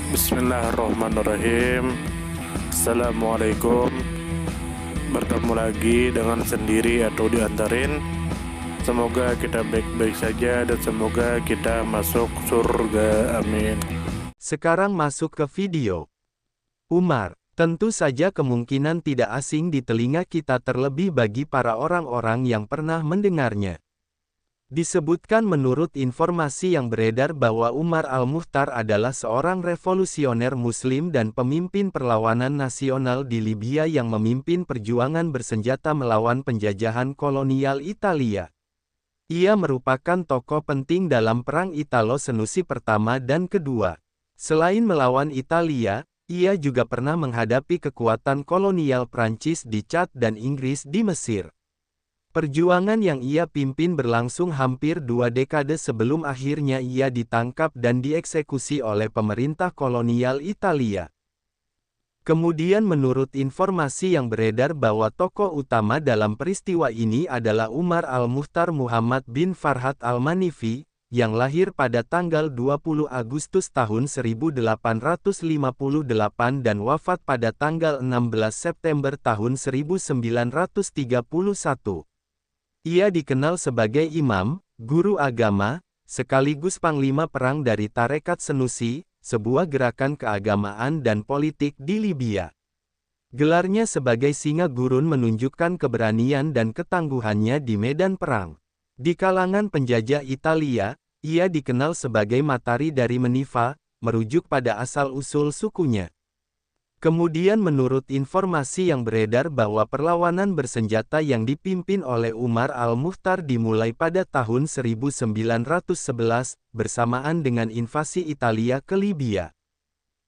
Bismillahirrahmanirrahim. Assalamualaikum. Bertemu lagi dengan sendiri atau diantarin. Semoga kita baik-baik saja dan semoga kita masuk surga. Amin. Sekarang masuk ke video. Umar, tentu saja kemungkinan tidak asing di telinga kita terlebih bagi para orang-orang yang pernah mendengarnya. Disebutkan menurut informasi yang beredar bahwa Umar al-Mukhtar adalah seorang revolusioner Muslim dan pemimpin perlawanan nasional di Libya yang memimpin perjuangan bersenjata melawan penjajahan kolonial Italia. Ia merupakan tokoh penting dalam Perang Italo-Senusi pertama dan kedua. Selain melawan Italia, ia juga pernah menghadapi kekuatan kolonial Prancis di Chad dan Inggris di Mesir. Perjuangan yang ia pimpin berlangsung hampir 2 dekade sebelum akhirnya ia ditangkap dan dieksekusi oleh pemerintah kolonial Italia. Kemudian menurut informasi yang beredar bahwa tokoh utama dalam peristiwa ini adalah Umar al-Mukhtar Muhammad bin Farhat al-Manifi, yang lahir pada tanggal 20 Agustus tahun 1858 dan wafat pada tanggal 16 September tahun 1931. Ia dikenal sebagai imam, guru agama, sekaligus panglima perang dari Tarekat Senusi, sebuah gerakan keagamaan dan politik di Libya. Gelarnya sebagai Singa Gurun menunjukkan keberanian dan ketangguhannya di medan perang. Di kalangan penjajah Italia, ia dikenal sebagai Matahari dari Menifa, merujuk pada asal-usul sukunya. Kemudian menurut informasi yang beredar bahwa perlawanan bersenjata yang dipimpin oleh Umar al-Mukhtar dimulai pada tahun 1911, bersamaan dengan invasi Italia ke Libya.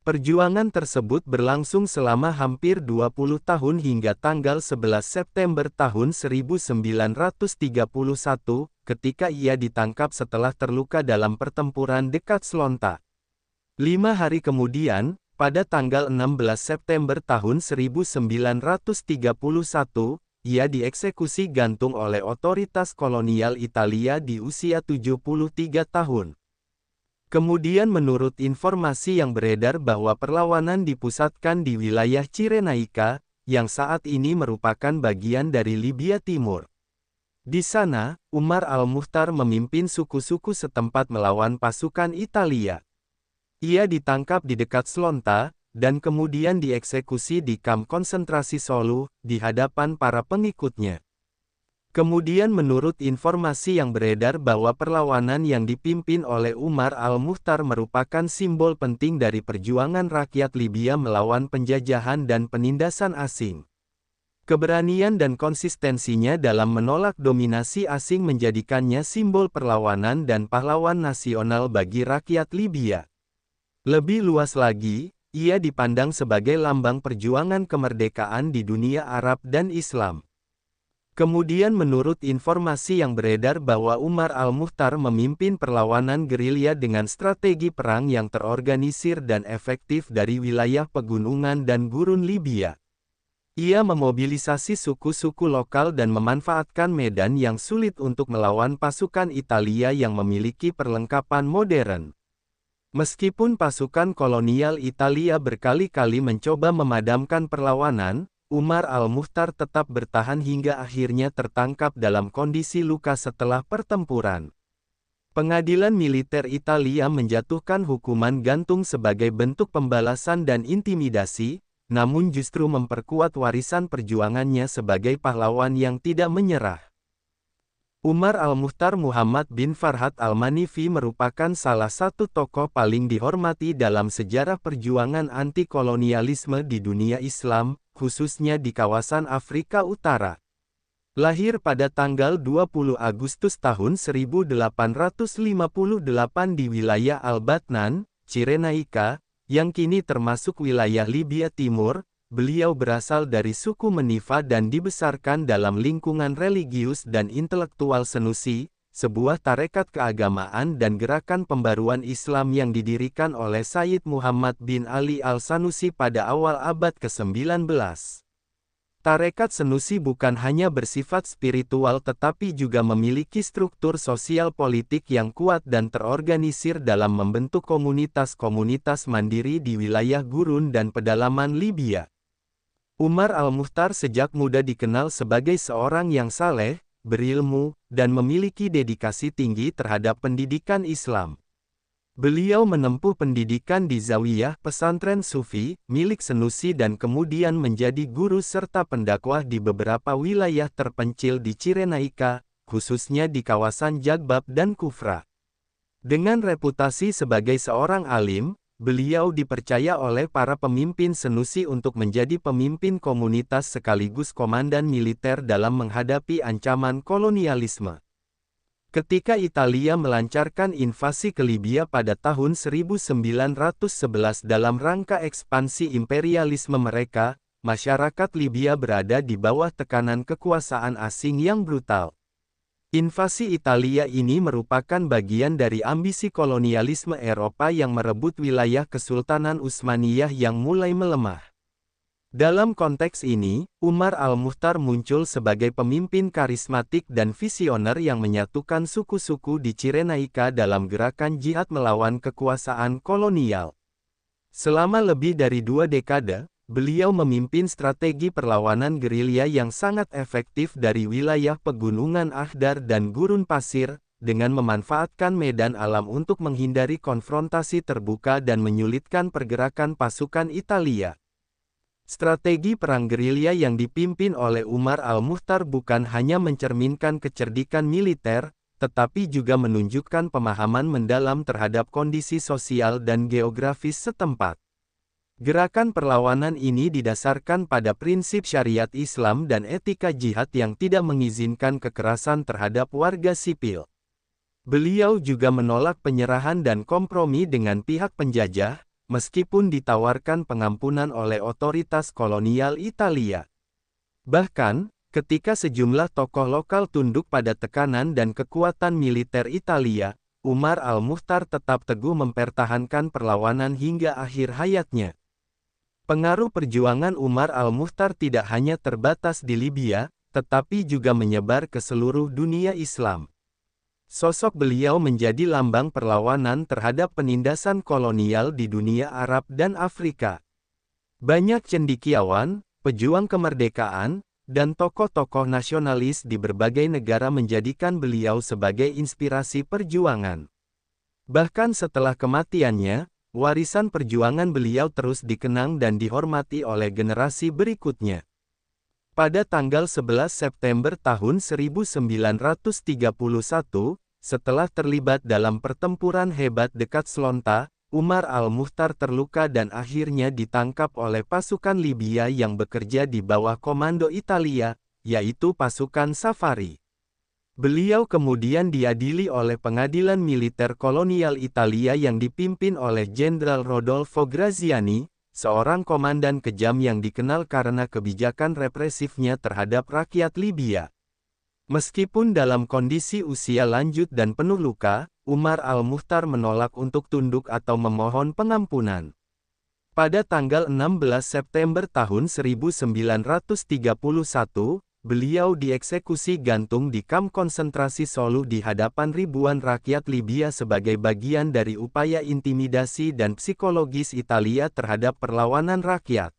Perjuangan tersebut berlangsung selama hampir 20 tahun hingga tanggal 11 September tahun 1931, ketika ia ditangkap setelah terluka dalam pertempuran dekat Slonta. 5 hari kemudian, pada tanggal 16 September tahun 1931, ia dieksekusi gantung oleh otoritas kolonial Italia di usia 73 tahun. Kemudian menurut informasi yang beredar bahwa perlawanan dipusatkan di wilayah Cirenaica, yang saat ini merupakan bagian dari Libya Timur. Di sana, Umar al-Mukhtar memimpin suku-suku setempat melawan pasukan Italia. Ia ditangkap di dekat Slonta, dan kemudian dieksekusi di kamp konsentrasi Solu, di hadapan para pengikutnya. Kemudian menurut informasi yang beredar bahwa perlawanan yang dipimpin oleh Umar al-Mukhtar merupakan simbol penting dari perjuangan rakyat Libya melawan penjajahan dan penindasan asing. Keberanian dan konsistensinya dalam menolak dominasi asing menjadikannya simbol perlawanan dan pahlawan nasional bagi rakyat Libya. Lebih luas lagi, ia dipandang sebagai lambang perjuangan kemerdekaan di dunia Arab dan Islam. Kemudian menurut informasi yang beredar bahwa Umar al-Mukhtar memimpin perlawanan gerilya dengan strategi perang yang terorganisir dan efektif dari wilayah pegunungan dan gurun Libya. Ia memobilisasi suku-suku lokal dan memanfaatkan medan yang sulit untuk melawan pasukan Italia yang memiliki perlengkapan modern. Meskipun pasukan kolonial Italia berkali-kali mencoba memadamkan perlawanan, Umar al-Mukhtar tetap bertahan hingga akhirnya tertangkap dalam kondisi luka setelah pertempuran. Pengadilan militer Italia menjatuhkan hukuman gantung sebagai bentuk pembalasan dan intimidasi, namun justru memperkuat warisan perjuangannya sebagai pahlawan yang tidak menyerah. Umar al-Mukhtar Muhammad bin Farhat al-Manifi merupakan salah satu tokoh paling dihormati dalam sejarah perjuangan anti-kolonialisme di dunia Islam, khususnya di kawasan Afrika Utara. Lahir pada tanggal 20 Agustus tahun 1858 di wilayah Al-Batnan, Cirenaica, yang kini termasuk wilayah Libya Timur. Beliau berasal dari suku Menifa dan dibesarkan dalam lingkungan religius dan intelektual Senusi, sebuah tarekat keagamaan dan gerakan pembaruan Islam yang didirikan oleh Sayyid Muhammad bin Ali al-Sanusi pada awal abad ke-19. Tarekat Senusi bukan hanya bersifat spiritual tetapi juga memiliki struktur sosial politik yang kuat dan terorganisir dalam membentuk komunitas-komunitas mandiri di wilayah gurun dan pedalaman Libya. Umar al-Mukhtar sejak muda dikenal sebagai seorang yang saleh, berilmu, dan memiliki dedikasi tinggi terhadap pendidikan Islam. Beliau menempuh pendidikan di Zawiyah Pesantren Sufi, milik Senusi dan kemudian menjadi guru serta pendakwah di beberapa wilayah terpencil di Cirenaika, khususnya di kawasan Jagbab dan Kufra. Dengan reputasi sebagai seorang alim, beliau dipercaya oleh para pemimpin Senusi untuk menjadi pemimpin komunitas sekaligus komandan militer dalam menghadapi ancaman kolonialisme. Ketika Italia melancarkan invasi ke Libya pada tahun 1911 dalam rangka ekspansi imperialisme mereka, masyarakat Libya berada di bawah tekanan kekuasaan asing yang brutal. Invasi Italia ini merupakan bagian dari ambisi kolonialisme Eropa yang merebut wilayah Kesultanan Utsmaniyah yang mulai melemah. Dalam konteks ini, Umar al-Mukhtar muncul sebagai pemimpin karismatik dan visioner yang menyatukan suku-suku di Cirenaika dalam gerakan jihad melawan kekuasaan kolonial. Selama lebih dari 2 dekade, beliau memimpin strategi perlawanan gerilya yang sangat efektif dari wilayah pegunungan Akhdar dan gurun pasir, dengan memanfaatkan medan alam untuk menghindari konfrontasi terbuka dan menyulitkan pergerakan pasukan Italia. Strategi perang gerilya yang dipimpin oleh Umar al-Mukhtar bukan hanya mencerminkan kecerdikan militer, tetapi juga menunjukkan pemahaman mendalam terhadap kondisi sosial dan geografis setempat. Gerakan perlawanan ini didasarkan pada prinsip syariat Islam dan etika jihad yang tidak mengizinkan kekerasan terhadap warga sipil. Beliau juga menolak penyerahan dan kompromi dengan pihak penjajah, meskipun ditawarkan pengampunan oleh otoritas kolonial Italia. Bahkan, ketika sejumlah tokoh lokal tunduk pada tekanan dan kekuatan militer Italia, Umar al-Mukhtar tetap teguh mempertahankan perlawanan hingga akhir hayatnya. Pengaruh perjuangan Umar al-Mukhtar tidak hanya terbatas di Libya, tetapi juga menyebar ke seluruh dunia Islam. Sosok beliau menjadi lambang perlawanan terhadap penindasan kolonial di dunia Arab dan Afrika. Banyak cendekiawan, pejuang kemerdekaan, dan tokoh-tokoh nasionalis di berbagai negara menjadikan beliau sebagai inspirasi perjuangan. Bahkan setelah kematiannya, warisan perjuangan beliau terus dikenang dan dihormati oleh generasi berikutnya. Pada tanggal 11 September tahun 1931, setelah terlibat dalam pertempuran hebat dekat Slonta, Umar al-Mukhtar terluka dan akhirnya ditangkap oleh pasukan Libya yang bekerja di bawah komando Italia, yaitu pasukan Safari. Beliau kemudian diadili oleh pengadilan militer kolonial Italia yang dipimpin oleh Jenderal Rodolfo Graziani, seorang komandan kejam yang dikenal karena kebijakan represifnya terhadap rakyat Libya. Meskipun dalam kondisi usia lanjut dan penuh luka, Umar al-Mukhtar menolak untuk tunduk atau memohon pengampunan. Pada tanggal 16 September tahun 1931, beliau dieksekusi gantung di kamp konsentrasi Solu di hadapan ribuan rakyat Libya sebagai bagian dari upaya intimidasi dan psikologis Italia terhadap perlawanan rakyat.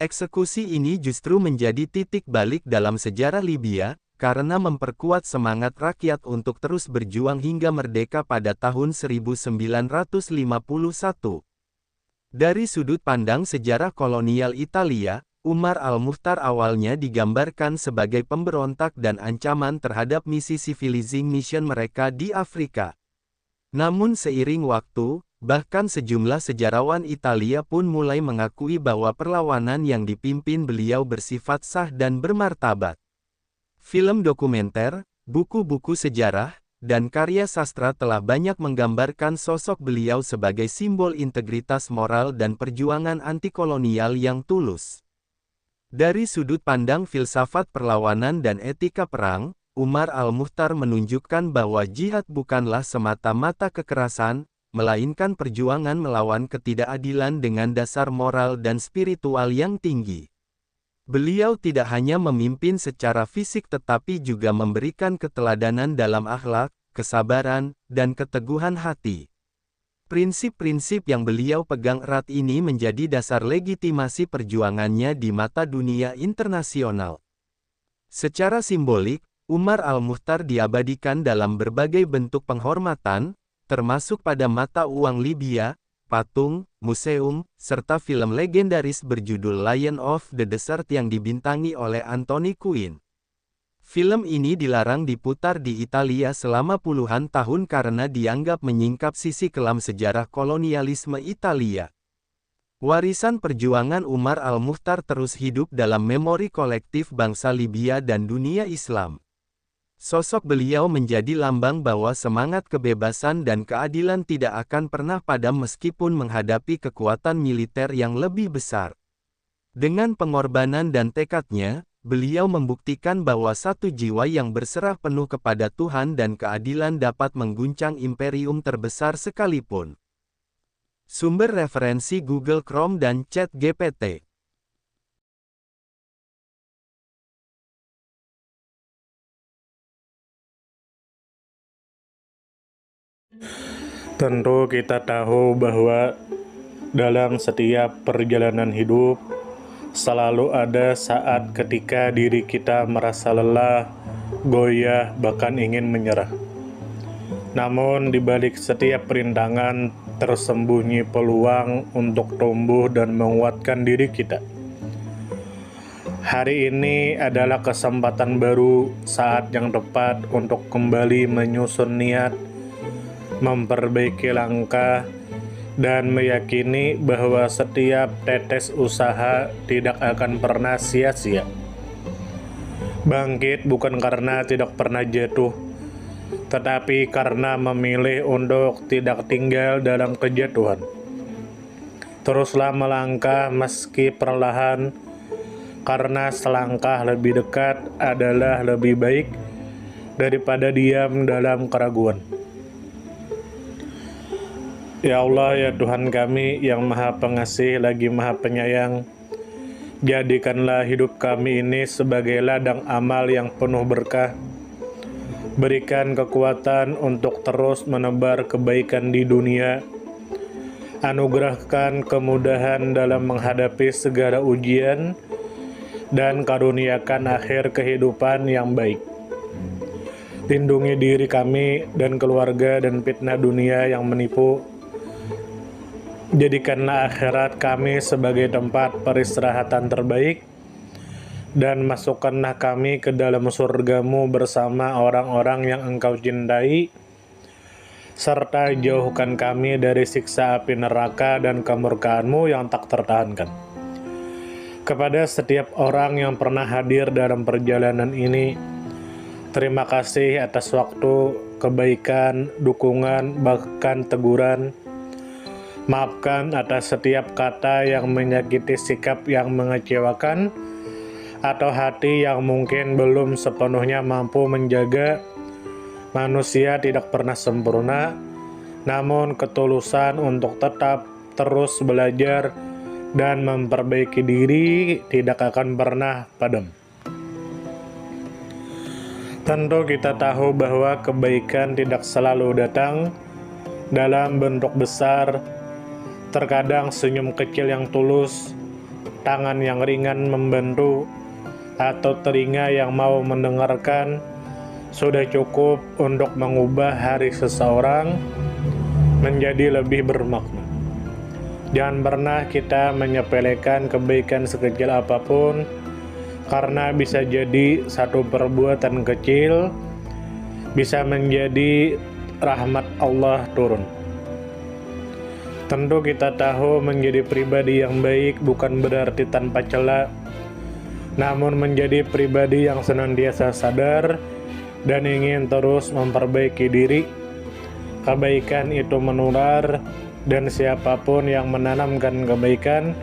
Eksekusi ini justru menjadi titik balik dalam sejarah Libya, karena memperkuat semangat rakyat untuk terus berjuang hingga merdeka pada tahun 1951. Dari sudut pandang sejarah kolonial Italia, Umar al-Mukhtar awalnya digambarkan sebagai pemberontak dan ancaman terhadap misi civilizing mission mereka di Afrika. Namun seiring waktu, bahkan sejumlah sejarawan Italia pun mulai mengakui bahwa perlawanan yang dipimpin beliau bersifat sah dan bermartabat. Film dokumenter, buku-buku sejarah, dan karya sastra telah banyak menggambarkan sosok beliau sebagai simbol integritas moral dan perjuangan anti-kolonial yang tulus. Dari sudut pandang filsafat perlawanan dan etika perang, Umar al-Mukhtar menunjukkan bahwa jihad bukanlah semata-mata kekerasan, melainkan perjuangan melawan ketidakadilan dengan dasar moral dan spiritual yang tinggi. Beliau tidak hanya memimpin secara fisik tetapi juga memberikan keteladanan dalam akhlak, kesabaran, dan keteguhan hati. Prinsip-prinsip yang beliau pegang erat ini menjadi dasar legitimasi perjuangannya di mata dunia internasional. Secara simbolik, Umar Al-Mukhtar diabadikan dalam berbagai bentuk penghormatan, termasuk pada mata uang Libya, patung, museum, serta film legendaris berjudul Lion of the Desert yang dibintangi oleh Anthony Quinn. Film ini dilarang diputar di Italia selama puluhan tahun karena dianggap menyingkap sisi kelam sejarah kolonialisme Italia. Warisan perjuangan Umar Al-Mukhtar terus hidup dalam memori kolektif bangsa Libya dan dunia Islam. Sosok beliau menjadi lambang bahwa semangat kebebasan dan keadilan tidak akan pernah padam meskipun menghadapi kekuatan militer yang lebih besar. Dengan pengorbanan dan tekadnya, beliau membuktikan bahwa satu jiwa yang berserah penuh kepada Tuhan dan keadilan dapat mengguncang imperium terbesar sekalipun. Sumber referensi Google Chrome dan ChatGPT. Tentu kita tahu bahwa dalam setiap perjalanan hidup selalu ada saat ketika diri kita merasa lelah, goyah, bahkan ingin menyerah. Namun di balik setiap perintangan tersembunyi peluang untuk tumbuh dan menguatkan diri kita. Hari ini adalah kesempatan baru, saat yang tepat untuk kembali menyusun niat, memperbaiki langkah, dan meyakini bahwa setiap tetes usaha tidak akan pernah sia-sia. Bangkit bukan karena tidak pernah jatuh, tetapi karena memilih untuk tidak tinggal dalam kejatuhan. Teruslah melangkah meski perlahan, karena selangkah lebih dekat adalah lebih baik daripada diam dalam keraguan. Ya Allah, ya Tuhan kami yang Maha Pengasih lagi Maha Penyayang, jadikanlah hidup kami ini sebagai ladang amal yang penuh berkah. Berikan kekuatan untuk terus menebar kebaikan di dunia. Anugerahkan kemudahan dalam menghadapi segala ujian, dan karuniakan akhir kehidupan yang baik. Lindungi diri kami dan keluarga dan fitnah dunia yang menipu. Jadikanlah akhirat kami sebagai tempat peristirahatan terbaik, dan masukkanlah kami ke dalam surga-Mu bersama orang-orang yang Engkau cintai, serta jauhkan kami dari siksa api neraka dan kemurkaan-Mu yang tak tertahankan. Kepada setiap orang yang pernah hadir dalam perjalanan ini, terima kasih atas waktu, kebaikan, dukungan, bahkan teguran. Maafkan atas setiap kata yang menyakiti, sikap yang mengecewakan, atau hati yang mungkin belum sepenuhnya mampu menjaga. Manusia tidak pernah sempurna, namun ketulusan untuk tetap terus belajar dan memperbaiki diri tidak akan pernah padam. Tentu kita tahu bahwa kebaikan tidak selalu datang dalam bentuk besar. Terkadang senyum kecil yang tulus, tangan yang ringan membantu, atau telinga yang mau mendengarkan sudah cukup untuk mengubah hari seseorang menjadi lebih bermakna. Jangan pernah kita menyepelekan kebaikan sekecil apapun, karena bisa jadi satu perbuatan kecil bisa menjadi rahmat Allah turun. Tentu kita tahu menjadi pribadi yang baik bukan berarti tanpa celah, namun menjadi pribadi yang senantiasa sadar dan ingin terus memperbaiki diri. Kebaikan itu menular, dan siapapun yang menanamkan kebaikan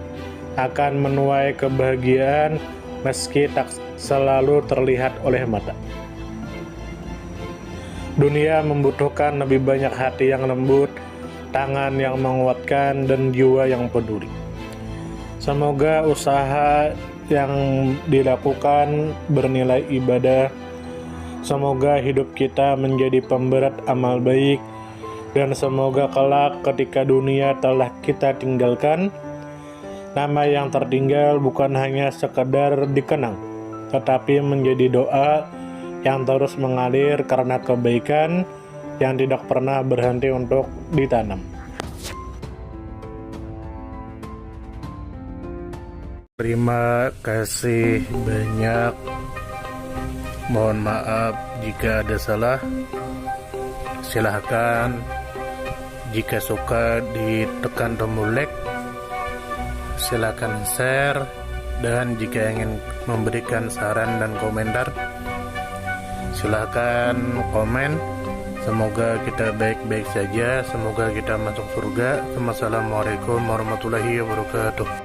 akan menuai kebahagiaan meski tak selalu terlihat oleh mata. Dunia membutuhkan lebih banyak hati yang lembut, tangan yang menguatkan, dan jiwa yang peduli. Semoga usaha yang dilakukan bernilai ibadah. Semoga hidup kita menjadi pemberat amal baik, dan semoga kelak ketika dunia telah kita tinggalkan, nama yang tertinggal bukan hanya sekedar dikenang, tetapi menjadi doa yang terus mengalir karena kebaikan yang tidak pernah berhenti untuk ditanam. Terima kasih banyak. Mohon maaf jika ada salah. Silahkan jika suka ditekan tombol like, silahkan share, dan jika ingin memberikan saran dan komentar, silahkan komen. Semoga kita baik-baik saja, semoga kita masuk surga. Wassalamualaikum warahmatullahi wabarakatuh.